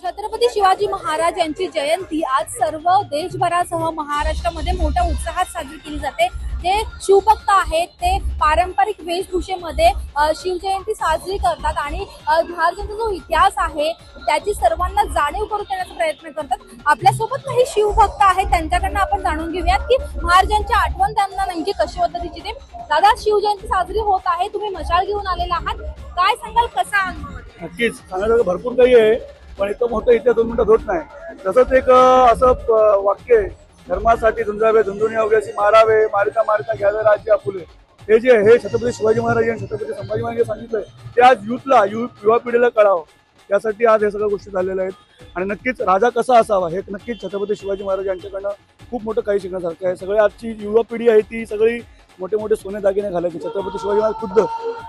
छत्रपती शिवाजी महाराज यांची जयंती आज सर्व देशभरासह महाराष्ट्रामध्ये मोठ्या उत्साहात साजरी केली जाते। जे शिवभक्त आहेत ते पारंपरिक वेशभूषेमध्ये शिवजयंती साजरी करतात आणि महाराजांचा जो इतिहास आहे त्याची सर्वांना जाणीव करून देण्याचा प्रयत्न करतात। आपल्यासोबत काही शिवभक्त आहेत, त्यांच्याकडनं आपण जाणून घेऊयात की महाराजांची आठवण त्यांना नेमकी कशी पद्धतीची ते। दादा, शिवजयंती साजरी होत आहे, तुम्ही मशाल घेऊन आलेला आहात, काय सांगाल, कसा अनुभव? नक्कीच सांगायला भरपूर काही आहे, पण इतकं मोठं इथे 2 मिनिटात होत नाही। तसंच एक असं वाक्य आहे, धर्मासाठी झुंजावे झुंजून अवघ्याशी मारावे, मारिता मारिता घ्यावे राज्य आपुले। हे जे हे छत्रपती शिवाजी महाराज आणि छत्रपती संभाजी महाराज सांगितलंय ते आज युवा पिढीला कळावं, यासाठी आज हे सगळ्या गोष्टी झालेल्या आहेत। आणि नक्कीच राजा कसा असावा हे नक्कीच छत्रपती शिवाजी महाराज यांच्याकडनं खूप मोठं काही शिकण्यासारखं आहे। सगळे आजची युवा पिढी आहे ती सगळी मोठे मोठे सोने दागिने घालायचे। छत्रपती शिवाजी महाराज खुद्द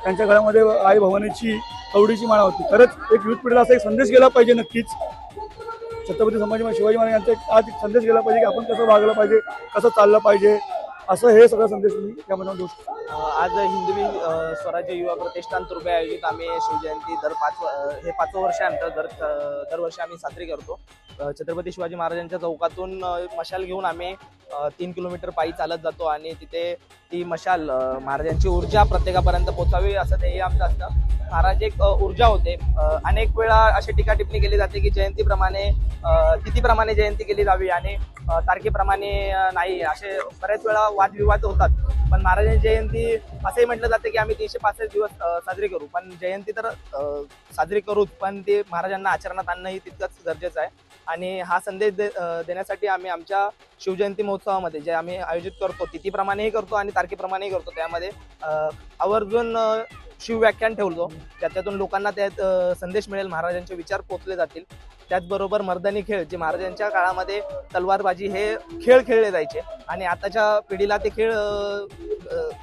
त्यांच्या घरामध्ये आई भवानीची कवडीची माळा होती। खरंच एक युथ पिढीला असा एक संदेश गेला पाहिजे, नक्कीच छत्रपती संभाजी महाराज शिवाजी महाराज यांचा आज एक संदेश गेला पाहिजे की आपण कसं वागलं पाहिजे, कसं चाललं पाहिजे, असं हे सगळं संदेश मी त्यामध्ये देऊ शकतो। आज हिंदवी स्वराज्य युवा प्रतिष्ठानतर्फे आयोजित आम्ही शिवजयंती हे 5वं वर्ष आहे आमचं। दरवर्षी आम्ही साजरी करतो। छत्रपती शिवाजी महाराजांच्या चौकातून मशाल घेऊन आम्ही 3 किलोमीटर पायी चालत जातो आणि तिथे ती मशाल महाराजांची ऊर्जा प्रत्येकापर्यंत पोहोचावी असं ते आमचं असतं। महाराज एक ऊर्जा होते। अनेक वेळा अशी टीका टिप्पणी केली जाते की जयंतीप्रमाणे तिथीप्रमाणे जयंती केली जावी आणि तारखेप्रमाणे नाही, असे बऱ्याच वेळा वादविवाद होतात। पण महाराजांची जयंती असंही म्हटलं जाते की आम्ही 365 दिवस साजरी करू, पण जयंती तर साजरी करूच, पण ते महाराजांना आचरणात आणणंही तितकंच गरजेचं आहे। आणि हा संदेश देण्यासाठी आम्ही आमच्या शिवजयंती महोत्सवामध्ये जे आम्ही आयोजित करतो तिथीप्रमाणेही करतो आणि तारखेप्रमाणेही करतो, त्यामध्ये आवर्जून शिवव्याख्यान ठेवतो, त्याच्यातून लोकांना त्यात संदेश मिळेल, महाराजांचे विचार पोचले जातील। त्याचबरोबर मर्दानी खेळ, जे महाराजांच्या काळामध्ये तलवारबाजी हे खेळ खेळले जायचे आणि आताच्या पिढीला ते खेळ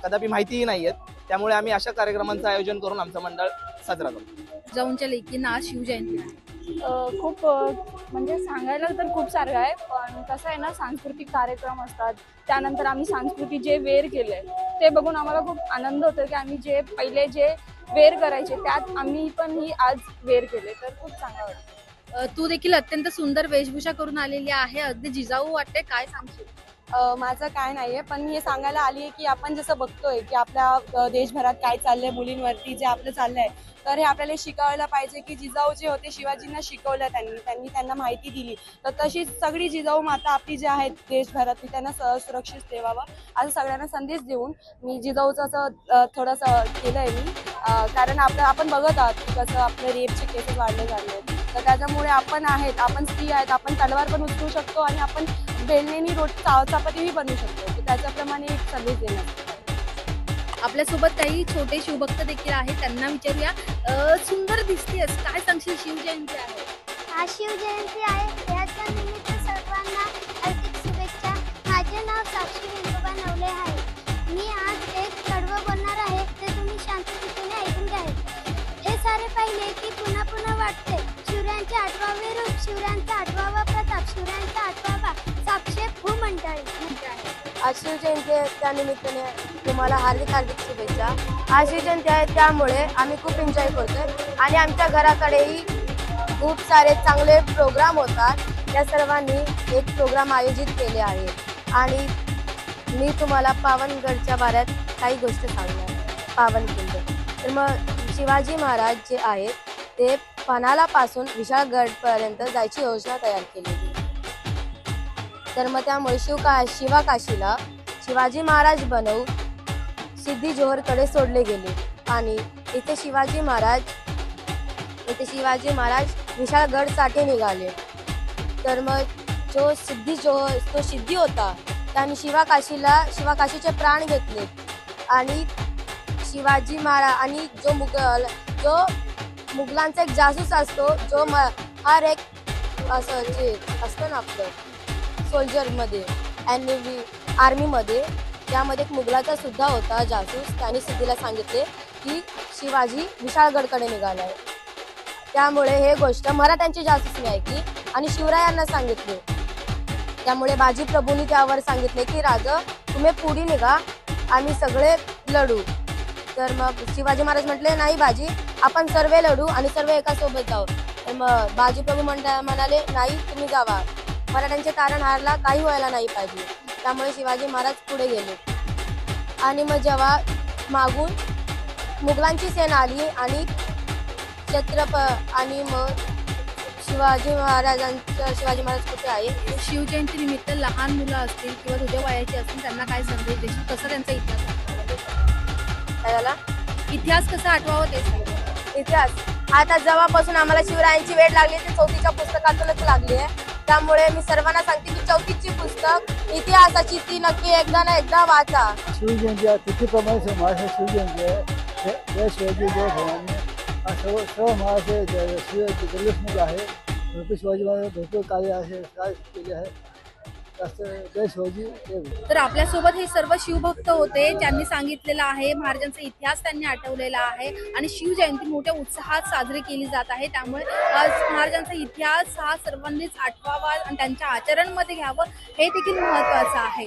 कदापि माहितीही नाही आहेत, त्यामुळे आम्ही अशा कार्यक्रमांचं आयोजन करून आमचं मंडळ साजरा करतो। जाऊनच्या लेकींना आज शिवजयंती आहे, खूप म्हणजे सांगायला तर खूप सारं आहे, पण कसं आहे ना, सांस्कृतिक कार्यक्रम असतात, त्यानंतर आम्ही सांस्कृतिक जे वेर केले ते बघून आम्हाला खूप आनंद होतो की आम्ही जे पहिले जे वेर करायचे त्यात आम्ही पण ही आज वेर केले, तर खूप चांगलं वाटतं। तू देखील अत्यंत सुंदर वेशभूषा करून आलेली आहे, अगदी जिजाऊ वाटते, काय सांगशील? माझं काय नाहीये, पण हे सांगायला आली आहे की आपण जसं बघतोय की आपल्या देशभरात काय चाललंय, मुलींवरती जे आपलं चाललंय, तर हे आपल्याला शिकवायला पाहिजे की जिजाऊ जे होते शिवाजींना शिकवलं, त्यांनी त्यांना माहिती दिली, तर तशीच सगळी जिजाऊ माता आपली जी आहेत देशभरातली त्यांना सुरक्षित ठेवावं असं सगळ्यांना संदेश देऊन मी जिजाऊचं असं थोडंसं केलंय मी, कारण आपण बघत आहोत की कसं आपले रेपचे केसेस वाढले झाले, तर त्याच्यामुळे आपण स्त्री आहेत, आपण तलवार पण उचलू शकतो आणि आपण बेलनेनी चपातीही बनवू शकतो, तर त्याच्याप्रमाणे एक संदेश देण्यात। आपल्यासोबत काही छोटे शिवभक्त देखील आहेत, त्यांना विचारूया, सुंदर दिसतेस, काय सांगशील? शिवजयंती आहे, आज शिवजयंती आहे, याच्या निमित्त सर्वांना हार्दिक शुभेच्छा। माझे नाव साक्षी विनोबा नवले आहे। मी आज एक कडवं बोलणार आहे, ते तुम्ही शांततेने ऐकून घ्या। हे सारे पाहिले की पुन्हा पुन्हा वाटते, शिवरायांचे 8वावे रूप, शिवरायांचा 8वावा प्रताप, शिवरायांचा 8वावा साक्षेप भूमंडळी। आज शिवजयंती आहे, त्यानिमित्ताने तुम्हाला हार्दिक हार्दिक शुभेच्छा। आज शिवजयंती आहे, त्यामुळे आम्ही खूप एन्जॉय करतोय आणि आमच्या घराकडेही खूप सारे चांगले प्रोग्राम होतात, त्या सर्वांनी एक प्रोग्राम आयोजित केले आहे आणि मी तुम्हाला पावनगडच्या बाऱ्यात काही गोष्टी सांगणार। पावनखिंड, तर मग शिवाजी महाराज जे आहेत ते पन्हाळापासून विशाळगडपर्यंत जायची योजना तयार केलेली, तर मग त्यामुळे शिवाकाशीला शिवाजी महाराज बनवून सिद्धी जोहरकडे सोडले गेले आणि इथे शिवाजी महाराज विशाळगडसाठी निघाले, तर मग जो सिद्धी होता त्याने शिवाकाशीचे प्राण घेतले आणि शिवाजी महाराज आणि जो मुघलांचा एक जासूस असतो, जो हर एक असं जे असतं ना आपलं सोल्जरमध्ये आर्मीमध्ये, त्यामध्ये एक मुघलाचा सुद्धा होता जासूस, त्याने सिद्धीला सांगितले की शिवाजी विशाळगडकडे निघाला आहे, त्यामुळे हे गोष्ट मराठ्यांची जासूसने ऐकली आणि शिवरायांना सांगितले, त्यामुळे बाजी प्रभूंनी त्यावर सांगितले की राजा तुम्ही पुढे निघा, आम्ही सगळे लढू। तर मग शिवाजी महाराज म्हटले नाही बाजी, आपण सर्व लढू आणि सर्व एका सोबत जाऊ, तर मग बाजीप्रभू म्हणाले नाही तुम्ही जावा, मराठ्यांचे तारणहारला काही व्हायला नाही पाहिजे. त्यामुळे शिवाजी महाराज पुढे गेले. आणि मग जेव्हा मागून मुघलांची सेना आली आणि आणि मग शिवाजी महाराज कुठे आहे? शिवजयंती निमित्त लहान मुलं असतील किंवा तुझ्या वयाची असतील त्यांना काय संदेश देशील? कसं त्यांचा काय झाला? इतिहास कसा आठवावं ते सांग. इतिहास आता जेव्हापासून आम्हाला शिवरायांची वेळ लागली ती चौथीच्या पुस्तकातूनच लागली आहे. त्यामुळे मी सर्वांना सांगते की चौथीची पुस्तक इतिहासाची ती नक्की एकदा ना एकदा वाचा. शिवजयंती तिथीप्रमाणे महाराष्ट्र शिवजयंती आहे. या शिवाजी भवानी सर्व महाराष्ट्र जल्लोषमध्ये आहे. भरपूर शिवाजी महाराज भरपूर कार्य आहे काय केले आहे. जय शिवाजी. तर आपल्यासोबत हे सर्व शिवभक्त होते, ज्यांनी सांगितलेलं आहे महाराजांचा इतिहास त्यांनी आठवलेला आहे आणि शिवजयंती मोठ्या उत्साहात साजरी केली जात आहे. त्यामुळे महाराजांचा इतिहास हा सर्वांनीच आठवावा आणि त्यांच्या आचरणमध्ये घ्यावं हे देखील महत्त्वाचं आहे.